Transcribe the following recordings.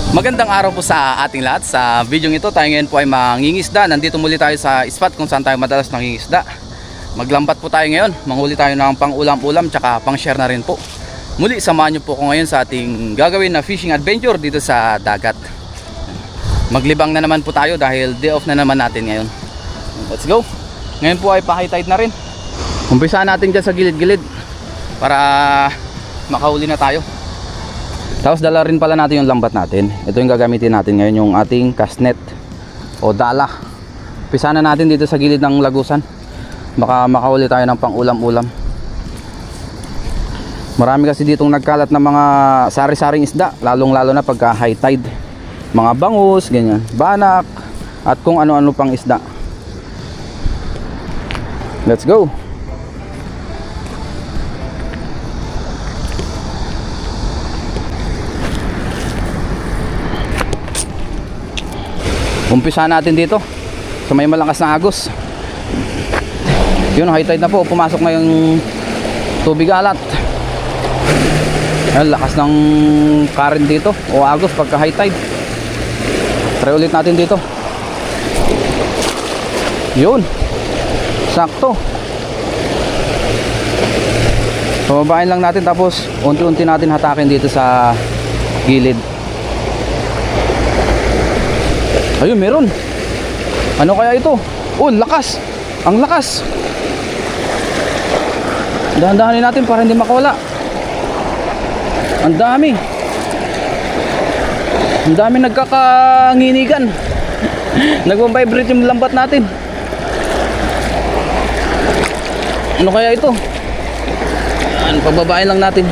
Magandang araw po sa ating lahat. Sa video ito tayo ngayon po ay mangingisda. Nandito muli tayo sa spot kung saan tayo madalas nangingisda. Maglambat po tayo ngayon. Manghuli tayo ng pang ulam-ulam tsaka pang share na rin po. Muli samahan niyo po ko ngayon sa ating gagawin na fishing adventure dito sa dagat. Maglibang na naman po tayo dahil day off na naman natin ngayon. Let's go. Ngayon po ay pa-high tide na rin. Umpisaan natin dyan sa gilid-gilid para makahuli na tayo. Tapos dala rin pala natin yung lambat natin. Ito yung gagamitin natin ngayon, yung ating cast net o dala. Pisa na natin dito sa gilid ng lagusan. Baka makahuli tayo ng pang ulam-ulam. Marami kasi ditong nagkalat na mga sari-saring isda, lalong-lalo na pagka high tide. Mga bangus, ganyan, banak, at kung ano-ano pang isda. Let's go. Umpisa natin dito sa may malakas na agos. Yun, high tide na po. Pumasok na yung tubig alat. Ayun, lakas ng current dito o agos pagka high tide. Try ulit natin dito. Yun, sakto. Pababain lang natin, tapos unti-unti natin hatakin dito sa gilid. Ayun, meron. Ano kaya ito? Oh, lakas. Ang lakas. Dahan-dahanin natin para hindi makawala. Ang dami. Ang dami nagkakanginigan. Nagbabibrate yung lambat natin. Ano kaya ito? Yan, pababain lang natin.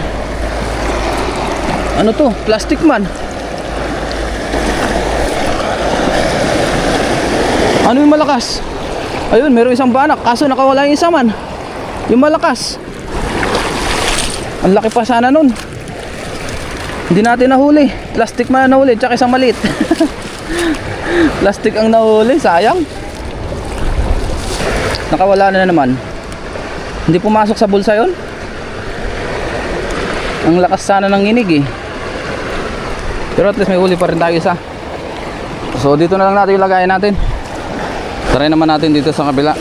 Ano to? Plastic man. Ano yung malakas? Ayun, meron isang banak, kaso nakawala yung isa man. Yung malakas. Ang laki pa sana nun. Hindi natin nahuli. Plastic man nahuli, tsaka isang maliit. Plastic ang nahuli, sayang. Nakawala na naman. Hindi pumasok sa bulsa yun. Ang lakas sana ng inig eh. Pero at least may huli pa rin tayo isa. So dito na lang natin ilagay natin. Try naman natin dito sa kabila.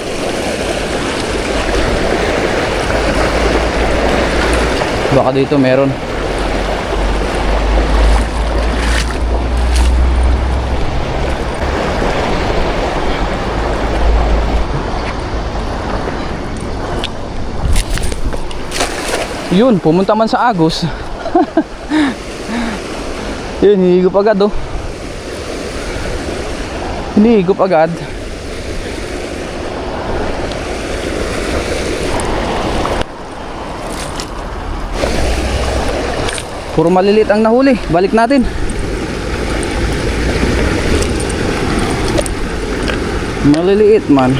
Baka dito meron. Yun, pumunta man sa agos. Yun, hinihigop agad oh. Hinihigop agad. Puro maliliit ang nahuli. Balik natin. Maliliit man.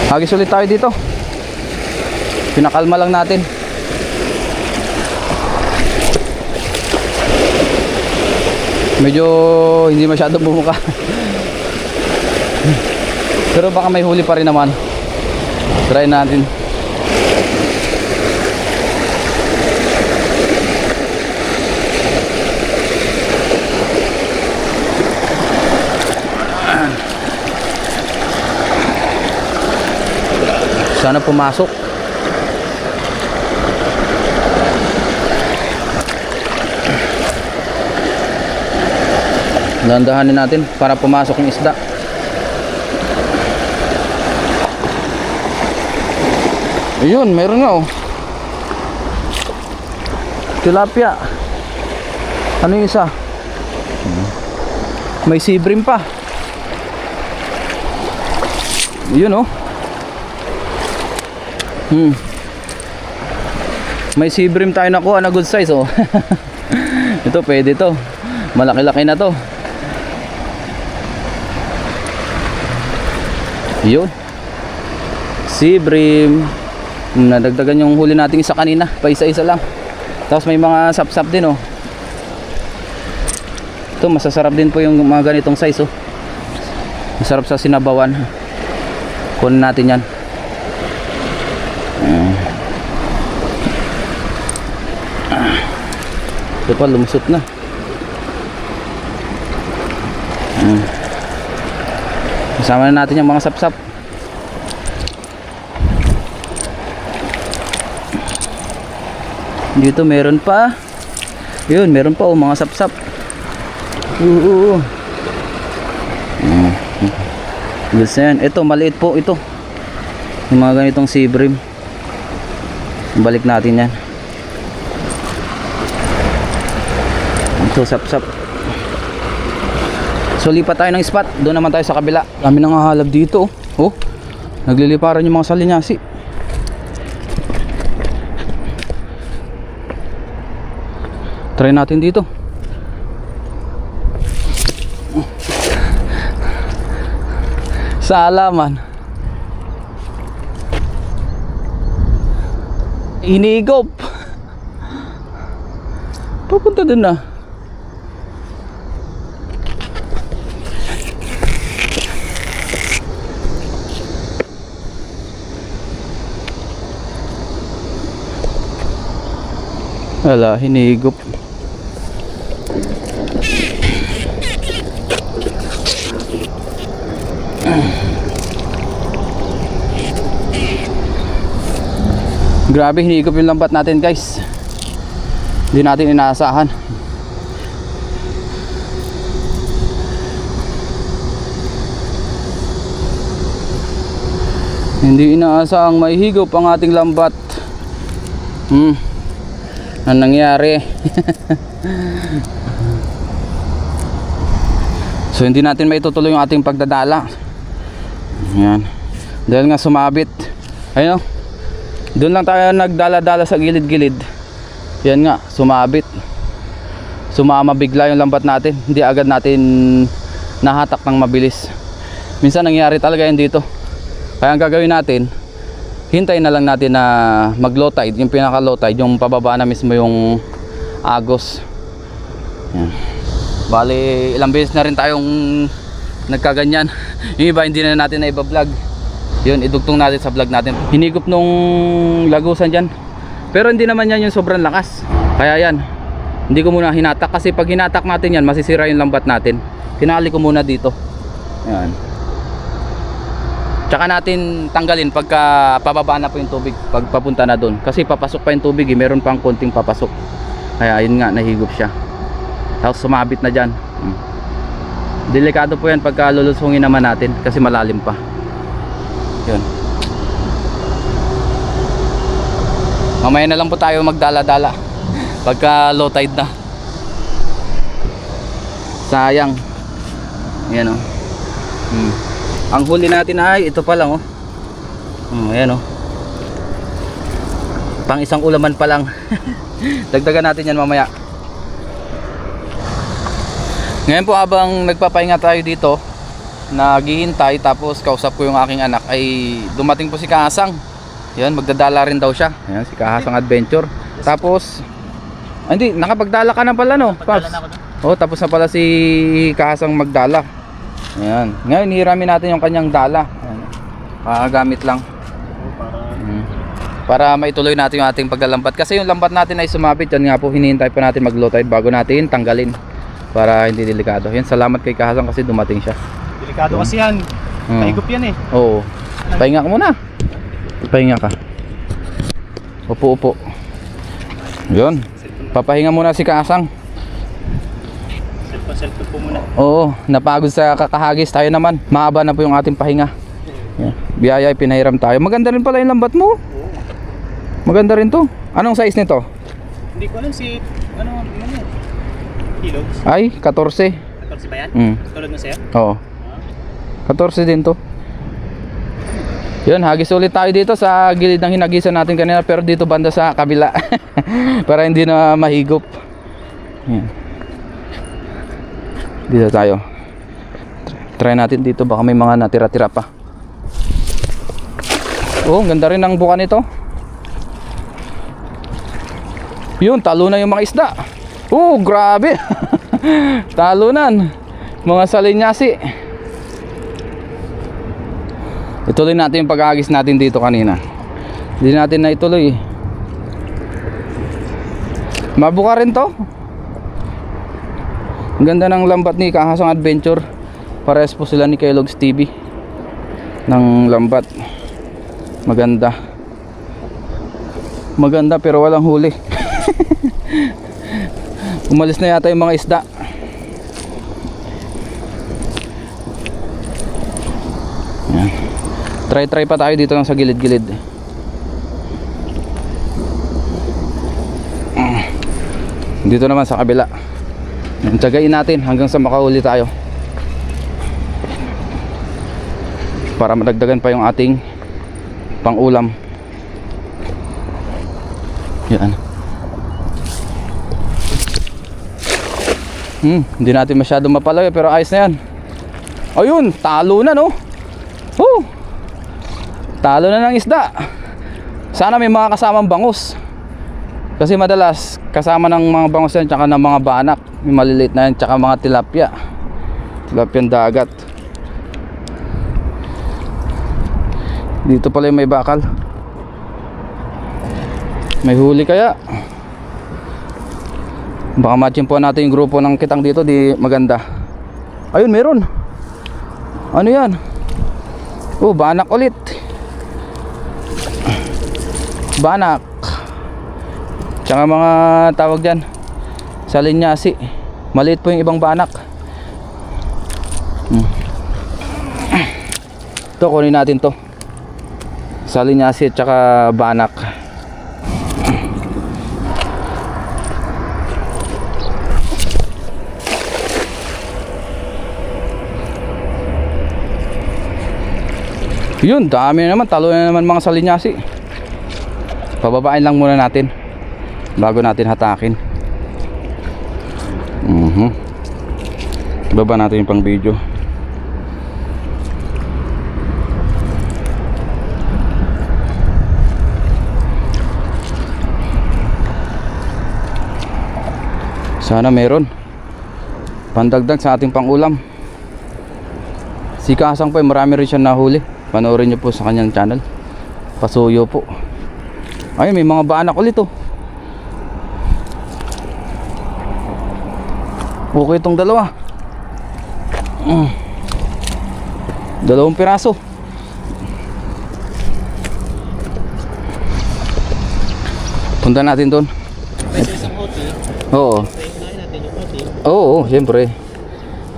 Hagis ulit tayo dito. Pinakalma lang natin. Medyo hindi masyado bumuka. Pero baka may huli pa rin naman. Try natin. Sana pumasok. Dahan-dahanin natin para pumasok yung isda. Ayun, meron nga oh. Tilapia. Ano yung isa? May sea bream pa. Yun oh. May sea bream tayo nakuha na good size oh. Ito pwede to. Malaki-laki na to. Yun. Sea bream. Nadagdagan yung huli natin isa kanina. Pa isa-isa lang. Tapos may mga sapsap din oh. Ito masasarap din po yung mga ganitong size oh. Masarap sa sinabawan. Kunin natin yan. Ito pa lumusot na. Kasama na natin yung mga sapsap. Dito meron pa. Yun, meron pa oh, mga sapsap. Gusto yan. Ito, maliit po ito. Yung mga ganitong sea bream. Balik natin yan. Ito, sapsap. So, lipat tayo ng spot. Doon naman tayo sa kabila. Kami nang hahalab dito. Oh, nagliliparan yung mga salinyasi. Try natin dito. Sa halaman. Inigop. Papunta dun na. Wala, hinigop. Grabe, hinigop yung lambat natin guys. Hindi natin inaasahan. Hindi inaasahang may higop ang ating lambat. Ano nangyari? So hindi natin maitutuloy yung ating pagdadala. Yan. Dahil nga sumabit. Ayun oh. Doon lang tayo nagdala-dala sa gilid-gilid. Yan nga, sumabit. Sumama bigla yung lambat natin. Hindi agad natin nahatak ng mabilis. Minsan nangyari talaga yan dito. Kaya ang gagawin natin, hintayin na lang natin na mag low tide. Yung pinaka low tide, yung pababa na mismo yung agos. Yan. Bali, ilang beses na rin tayong nagkaganyan. Yung iba hindi na natin na iba-vlog. Yun, idugtong natin sa vlog natin. Hinigop nung lagusan dyan. Pero hindi naman yan yung sobrang lakas. Kaya yan, hindi ko muna hinatak. Kasi pag hinatak natin yan, masisira yung lambat natin. Tinali ko muna dito. Yan. Tsaka natin tanggalin pagka pababa na po yung tubig. Pag papunta na doon. Kasi papasok pa yung tubig meron pang konting papasok. Kaya yun nga, nahigop siya. Tapos sumabit na dyan. Delikado po yan pagka lulusungin naman natin. Kasi malalim pa. Yun. Mamaya na lang po tayo magdala-dala pagka low tide na. Sayang. Ayan o. Ang huli natin ay ito pa lang o. Ayan o. Pang isang ulaman pa lang. Dagdagan natin yan mamaya. Ngayon po habang nagpapahinga tayo dito, naghihintay, tapos kausap ko yung aking anak, ay dumating po si Kahasang. Yan, magdadala rin daw siya. Yan, si Kahasang Adventure. Tapos hindi, nakapagdala ka na pala no, Paps? Oh, tapos na pala si Kahasang magdala. Ayan. Ngayon hiramin natin yung kanyang dala. Ayan. Gamit lang. Para maituloy natin yung ating paglalambat. Kasi yung lambat natin ay sumabit. Yan nga po, hinihintay pa natin mag low tide bago natin tanggalin. Para hindi delikado. Yan, salamat kay Kahasang kasi dumating siya. Delikado kasi yan. Paigop yan eh. Oo. Pahinga ka muna. Pahinga ka. Upo, upo. Yun. Papahinga muna si Kahasang. Cellphone po muna. Oo. Napagod sa kakahagis. Tayo naman. Mahaba na po yung ating pahinga. Yan. Biyaya, pinahiram tayo. Maganda rin pala yung lambat mo. Maganda rin to. Anong size nito? Hindi ko alam si... Ano yan? Kilos? Ay, 14. 14 ba yan? Tulad mo sa'yo? Oo. 14 din to. Yun, hagis ulit tayo dito sa gilid ng hinagisan natin kanina, pero dito banda sa kabila. Para hindi na mahigop. Yan. Dito tayo. Try natin dito, baka may mga natira-tira pa. Oh, ganda rin ang buka nito. Yun, talunan yung mga isda. Oh, grabe. Talunan. Mga salinyasi. Ituloy natin yung pag-aagis natin dito kanina. Hindi natin na ituloy. Mabuka rin to. Ang ganda ng lambat ni Kahasang Adventure. Parehas po sila ni Kellogg's TV ng lambat. Maganda. Maganda pero walang huli. Umalis na yata yung mga isda. Yan. Try pa tayo dito lang sa gilid-gilid. Dito naman sa kabila. Tiyagain natin hanggang sa makahuli tayo, para madagdagan pa yung ating pang-ulam. Yan. Hindi natin masyado mapalayo pero ayos na yan. Ayun, talo na no. Talo na ng isda. Sana may mga kasamang bangus, kasi madalas kasama ng mga bangus yan tsaka ng mga banak. May maliliit na yan tsaka mga tilapia. Tilapiang dagat. Dito pala yung may bakal. May huli kaya? Baka matchimpuan natin yung grupo ng kitang dito, di maganda. Ayun, meron. Ano yan? Oh, banak ulit. Banak. Tsaka mga tawag dyan, salinyasi. Maliit po yung ibang banak. Ito, kunin natin to. Salinyasi at tsaka banak. Yun, dami na naman. Talo na naman mga salinyasi. Pababain lang muna natin bago natin hatakin. Baba natin yung pang video. Sana meron pandagdag sa ating pangulam. Si Kasang po, marami rin siya nahuli. Panoorin nyo po sa kanyang channel. Pasuyo po. Ay, may mga banak ulit oh. Okay itong dalawa. Dalawang piraso. Punta natin doon. May isang hotel. Oo. Tingnan natin yung hotel. Oo, siyempre.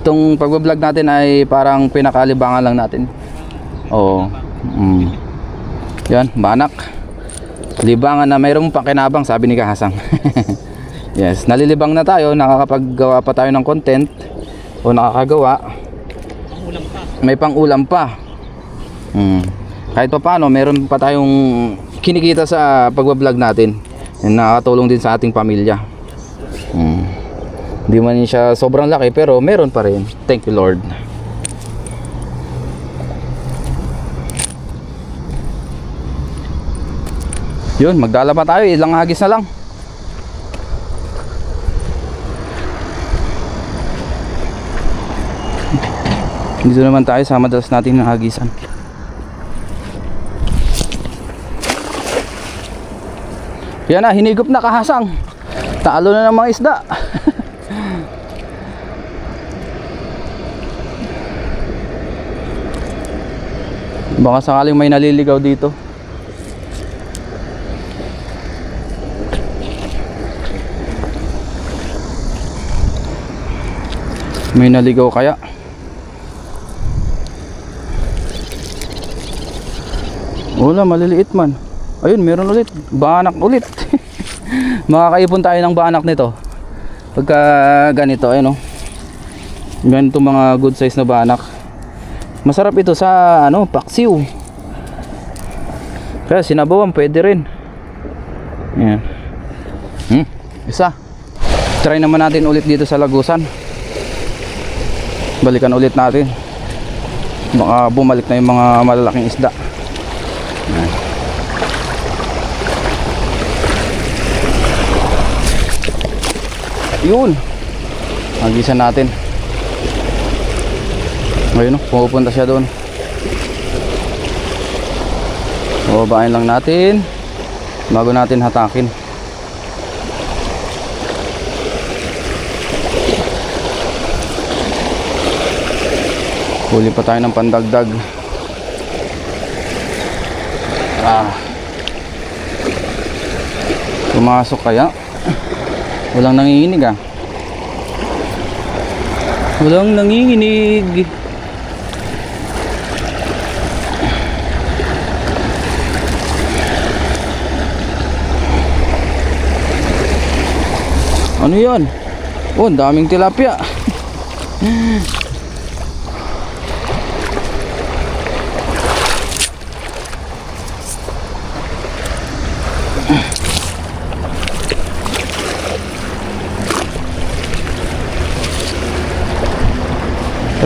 Itong pagbablog natin ay parang pinakalibangan lang natin. Oo. Yan, banak. Libangan na mayroong pakinabang, sabi ni Kahasang. Yes, nalilibang na tayo, nakakapaggawa pa tayo ng content o nakakagawa. Pangulam pa. May pang-ulam pa. Kahit pa paano, meron pa tayong kinikita sa pagbablog natin. Yan, nakakatulong din sa ating pamilya. Hindi man siya sobrang laki pero meron pa rin. Thank you Lord. Yun, magdala pa tayo, ilang hagis na lang. Dito naman tayo sa madalas natin ng hagisan. Yan na, hinigop na Kahasang. Talo na ng mga isda. Baka sakaling may naliligaw dito. May naligaw kaya? Wala, maliliit man. Ayun, meron ulit. Banak ulit. Makakaipon tayo ng banak nito pagka ganito, ayun oh. Ganito mga good size na banak. Masarap ito sa ano, paksiw. Kaya sinabawan pwede rin. Yan. Isa. Try naman natin ulit dito sa Lagusan. Balikan ulit natin. Baka bumalik na yung mga malalaking isda. Yan. Yun. Nagisan natin. Ngayon, pupunta siya doon. Bababain lang natin bago natin hatakin. Huli pa tayo ng pandagdag. Pumasok kaya? Walang nanginginig ah. Walang nanginginig. Ano yan? Oh, daming tilapia.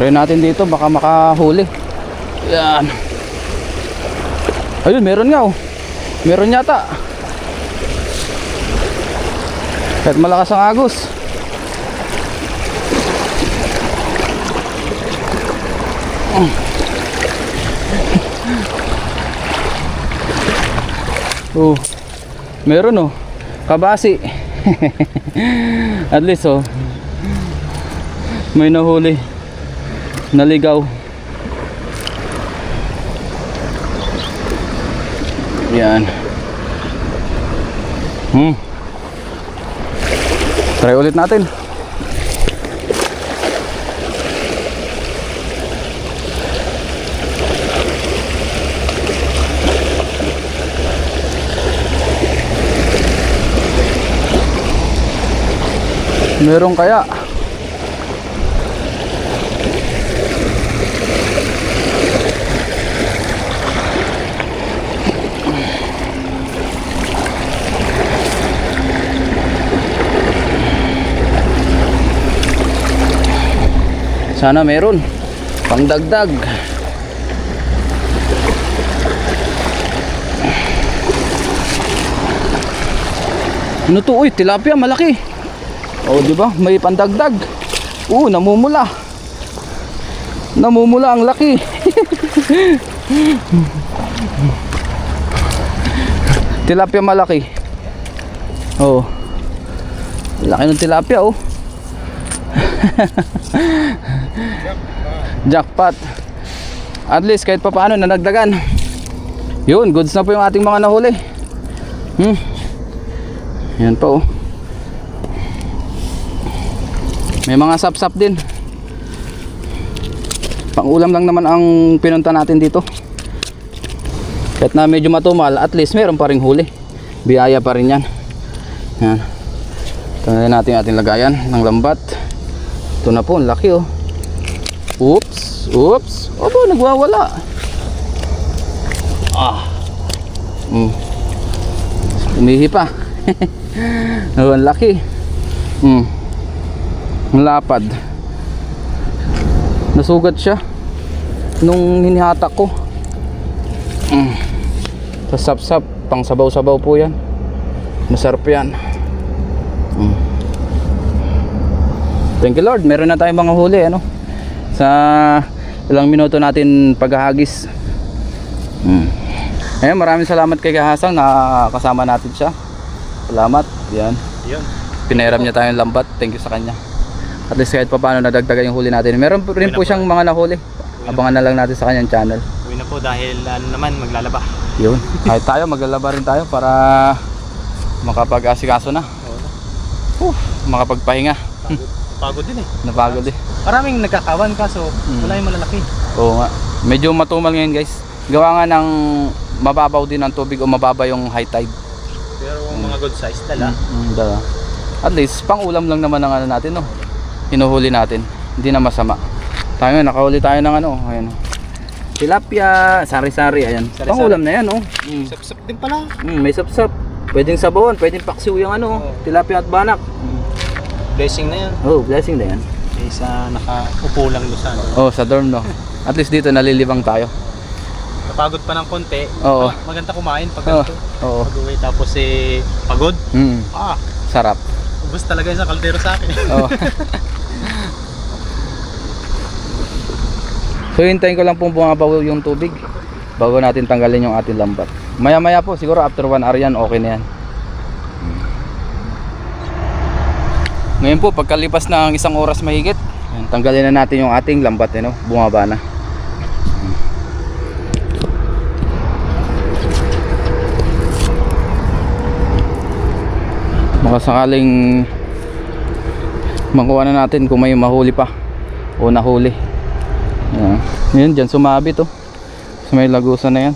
Try natin dito, baka makahuli. Yan. Ayun, meron nga oh. Meron yata. Kahit malakas ang agos. Oh, meron oh. Kabasi. At least oh, may nahuli. Naligaw. Yan. Try ulit natin. Meron kaya? Sana meron pangdagdag. Ano to? Uy, tilapia malaki. Oh, di ba? May pandagdag. Namumula. Namumula ang laki. Tilapia malaki. Oh. Laki ng tilapia oh. Jackpot. At least kahit pa paano nanagdagan. Yun, goods na po yung ating mga nahuli. Yan po oh. May mga sap-sap din. Pang-ulam lang naman ang pinunta natin dito. Kahit na medyo matumal, at least meron pa ring huli. Biyaya pa rin yan. Yan. Tingnan natin ating lagayan ng lambat. Ito na po, ang laki oh. Oops, oops. Opo, nagwawala. Umihi pa. Oh, ang laki. Ang lapad. Nasugat siya nung hinihatak ko. Sa sap-sap, pang sabaw-sabaw po yan. Masarap yan. Thank you Lord, meron na tayong mga huli ano? Sa ilang minuto natin paghahagis. Ayan, maraming salamat kay Kahasang na kasama natin siya. Salamat. Yan. Pinairam niya tayong lambat. Thank you sa kanya. At least kahit pa paano nadagdagan yung huli natin. Meron rin po siyang mga nahuli. Abangan na lang natin sa kanyang channel. Uwi na po dahil ano naman maglalaba. Yun. Kahit tayo maglalaba rin tayo para makapag-asikaso na. Makapagpahinga. Pagod din eh. Napagod eh. Maraming nagkakawan kaso wala yung malalaki. Oo nga. Medyo matumal ngayon guys. Gawa nga ng mababaw din ang tubig o mababa yung high tide. Pero mga good size dala. Dala. At least pang ulam lang naman ng ano natin no. Hinuhuli natin. Hindi na masama. Tayo nakahuli tayo ng ano, ayan. Tilapia, sari-sari, ayan. Pang ulam na yan oh. Sap-sap din pala. May sap-sap. Pwedeng sabawan, pwedeng paksiw yung ano, tilapia at banak. Blessing na yan. Oh, blessing na yan. Isa nakaupo lang doon sa ano. Oh, sa dorm no. At least dito nalilibang tayo. Napagod pa ng konti. Oo. Maganda kumain pag ganito. Oo. Pag-uwi tapos pagod. Sarap. Ubus talaga yung sa kaldero sa akin. Oh. So hintayin ko lang pong bumabaw yung tubig bago natin tanggalin yung ating lambat. Maya maya po, siguro after 1 hour yan, okay na yan. Ngayon po, pagkalipas ng 1 oras mahigit, yan, tanggalin na natin yung ating lambat, no? Bumaba na. Baka sakaling makuha na natin kung may mahuli pa o nahuli. Yan, yan dyan sumabit oh. So may lagusan na yan.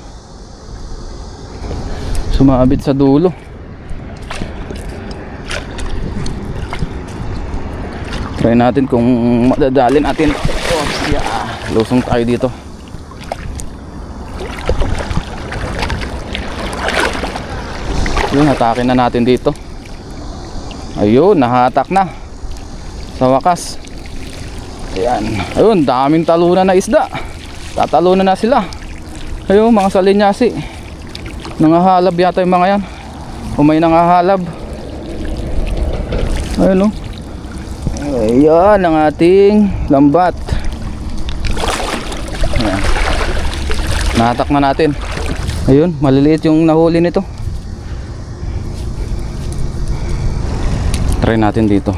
Sumabit sa dulo. Try natin kung madadali natin. Oh, yeah. Lusong tayo dito. Yun, hatakin na natin dito. Ayun, nahatak na. Sa wakas. Ayan. Ayun, daming talunan na isda. Tatalunan na sila. Ayun, mga salinyasi. Nangahalab yata yung mga yan. May nangahalab. Ayun o. Ayan ang ating lambat. Ayan. Nahatak na natin. Ayun, maliliit yung nahuli nito. Try natin dito.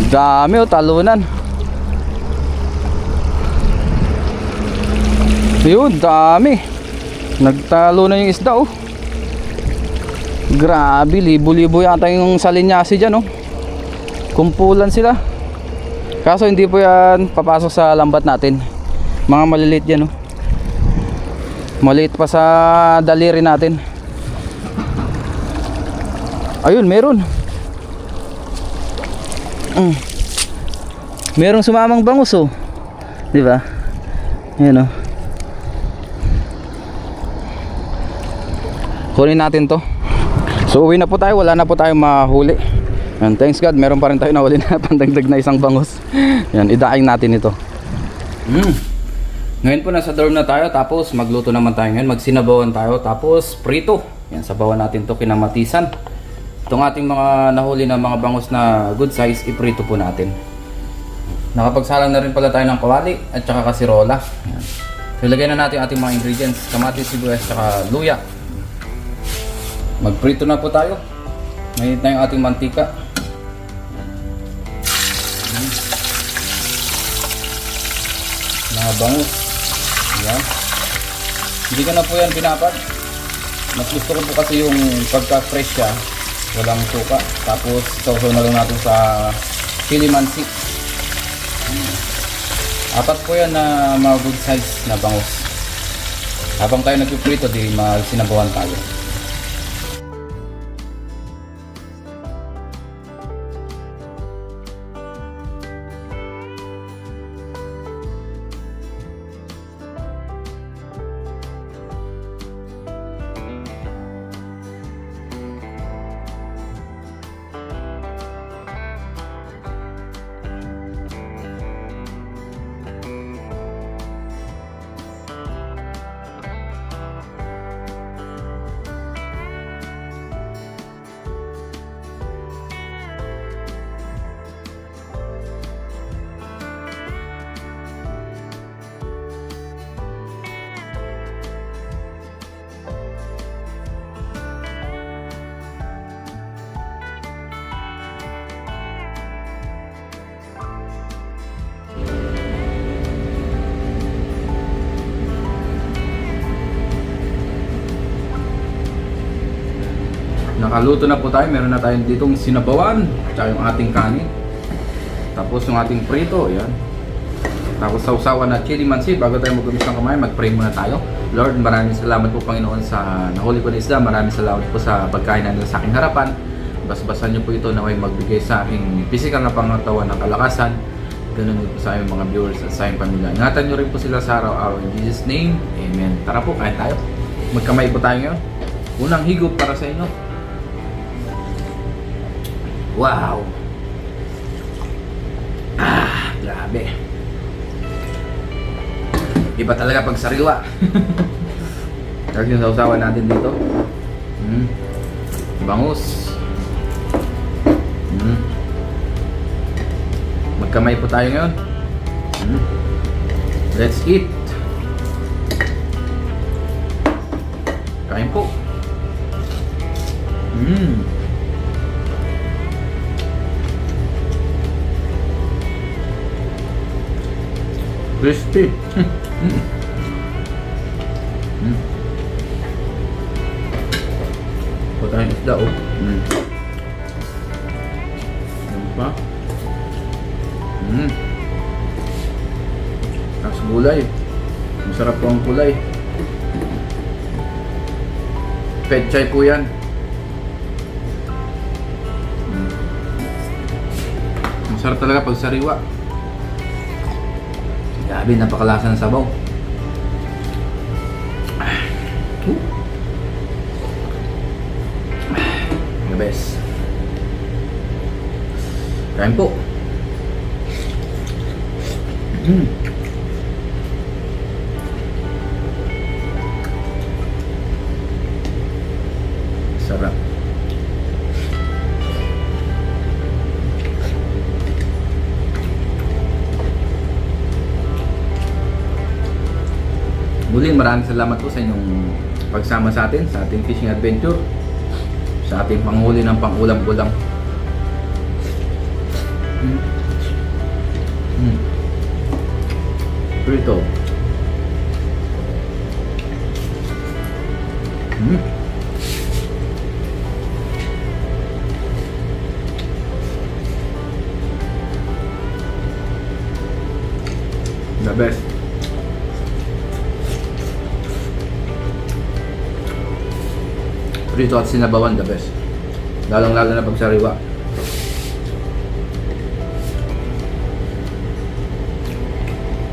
Dami o, talunan. Yun, dami. Nagtalunan yung isda oh. Grabe, libo-libo yata yung salinyasi dyan oh. Kumpulan sila. Kaso hindi po yan papasok sa lambat natin. Mga maliliit yan oh. Maliit pa sa daliri natin. Ayun, meron. Merong sumamang bangus oh. 'Di ba? Ayun oh. Kunin natin 'to. So uwi na po tayo, wala na po tayong mahuli. And thanks God, meron pa rin tayo nahuli na pandagdag na isang bangus. Yan, idaing natin ito. Ngayon po nasa dorm na tayo, tapos magluto naman tayo ngayon, magsinabawan tayo, tapos prito. Yan, sabawan natin 'to kinamatisan. Itong ating mga nahuli na mga bangus na good size, iprito po natin. Nakapagsalang na rin pala tayo ng kawali at saka kasirola. Ayan. So ilagay na natin ating mga ingredients, kamatis, sibuyas, saka luya. Magprito na po tayo. Mainit na yung ating mantika. Mga bangus. Ayan. Hindi ko na po yan binabad. Mas gusto ko po kasi yung pagka-fresh siya, walang suka. Tapos sausaw na lang natin sa chili mansi. Apat po yan na mga good size na bangus. Habang tayo nagpiprito, di magsinabawan tayo. Nakaluto na po tayo, meron na tayong ditong sinabawan, tsaka yung ating kanin. Tapos yung ating prito, ayan. Tapos sausawan na chili mansi. Bago tayo mag-umis ng kamay, mag-pray muna tayo. Lord, maraming salamat po Panginoon sa nahuli ko na isda. Maraming salamat po sa pagkain na nila sa aking harapan. Basbasan niyo po ito na may magbigay sa aking physical na pangatawan ng kalakasan. Ganun din po sa aming mga viewers at sa aming pamilya. Ingatan niyo rin po sila sa araw-araw. In Jesus' name, Amen. Tara po, kain tayo. Magkamay po tayo ngayon. Unang higop para sa inyo. Wow! Ah, grabe. Iba talaga pag sariwa. Tapos yung sausawan natin dito. Bangus. Magkamay po tayo ngayon. Let's eat. Kain po. Crispy. Po tayong isda oh. Yan pa. Tapos gulay. Masarap po ang gulay. Pechay po yan. Masarap talaga pag sariwa. Grabe, napakalasa ng sabaw. The best. Kain po. Sarap. Muli, maraming salamat po sa inyong pagsama sa atin, sa ating fishing adventure, sa ating panghuli ng pang-ulam-ulam. Prito. The best. Prito at sinabawan, the best. Lalong-lalo na pag sariwa.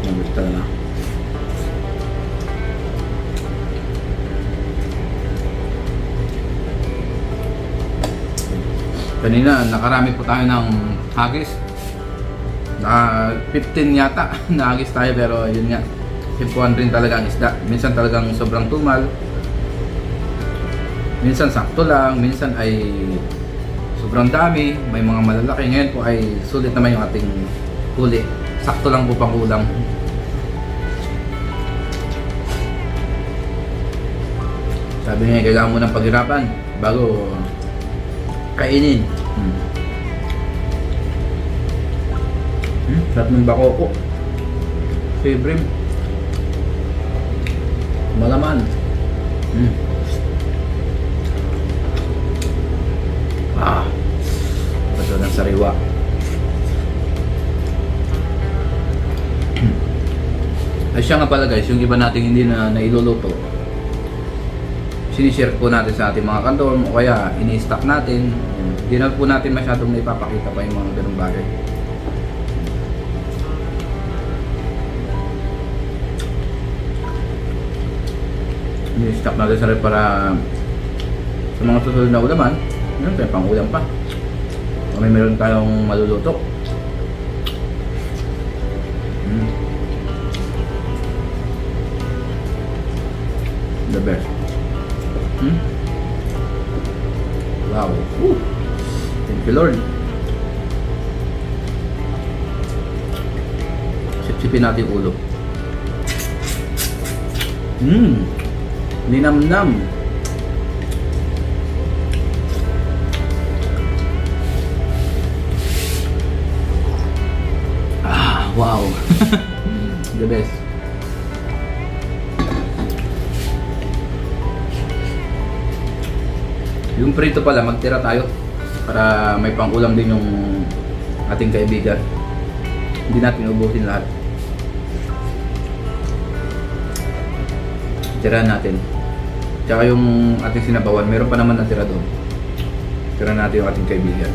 Ang talaga. Kanina, nakarami po tayo ng hagis. 15 yata na hagis tayo, pero yun nga, himpuan rin talaga ang isda. Minsan talagang sobrang tumal. Minsan sakto lang, minsan ay sobrang dami, may mga malalaki. Ngayon po ay sulit naman yung ating huli. Sakto lang po pang ulam. Sabi niya, kailangan mo ng paghirapan bago kainin. Sarap ng bakoko. Favorite. Malaman. Ito ng sariwa. Ay siya nga pala guys, yung iba nating hindi na nailuluto, sinishare po natin sa ating mga kanton o kaya ini-stock natin. Hindi na po natin masyadong naipapakita pa yung mga ganung bagay. Ini-stock natin sa rep para sa mga susunod na ulaman. Meron tayong pang ulam pa. O meron tayong maluluto. The best. Wow. Woo. Thank you Lord. Sipsipin natin yung ulo. Ninamnam. Wow. The best. Yung prito pala, magtira tayo para may pang-ulam din yung ating kaibigan. Hindi natin ubusin lahat. Tirahan natin. Tsaka yung ating sinabawan, meron pa naman natira doon. Tira natin yung ating kaibigan.